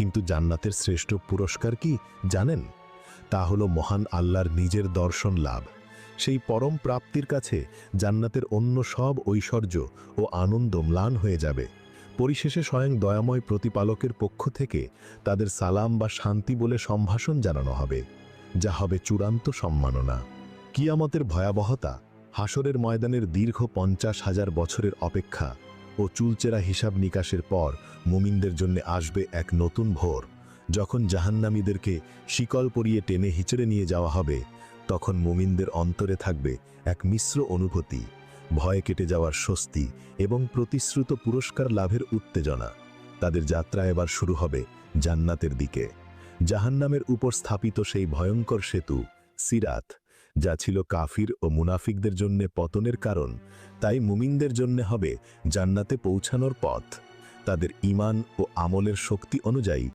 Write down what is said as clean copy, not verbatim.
কিন্তু জান্নাতের শ্রেষ্ঠ পুরস্কার কি জানেন? তা হলো মহান আল্লাহর নিজের দর্শন লাভ। সেই পরম প্রাপ্তির কাছে জান্নাতের অন্য সব ঐশ্বর্য ও আনন্দ ম্লান হয়ে যাবে। পরিশেষে স্বয়ং দয়াময় প্রতিপালকের পক্ষ থেকে তাদের সালাম বা শান্তি বলে সম্ভাষণ জানানো হবে, যা হবে চূড়ান্ত সম্মাননা। কিয়ামতের ভয়াবহতা, হাসরের ময়দানের দীর্ঘ 50,000 বছরের অপেক্ষা ও চুলচেরা হিসাব নিকাশের পর মুমিনদের জন্য আসবে এক নতুন ভোর। যখন জাহান্নামীদেরকে শিকল পরিয়ে টেনে হিচড়ে নিয়ে যাওয়া হবে, তখন মুমিনদের অন্তরে থাকবে এক মিশ্র অনুভূতি, ভয়ে কেটে যাওয়ার স্বস্তি এবং প্রতিশ্রুত পুরস্কার লাভের উত্তেজনা। তাদের যাত্রা এবার শুরু হবে জান্নাতের দিকে। জাহান্নামের উপর স্থাপিত সেই ভয়ঙ্কর সেতু সিরাত, যা ছিল কাফির ও মুনাফিকদের জন্য পতনের কারণ, তাই মুমিনদের জন্য হবে জান্নাতে পৌঁছানোর পথ। তাদের ঈমান ও আমলের শক্তি অনুযায়ী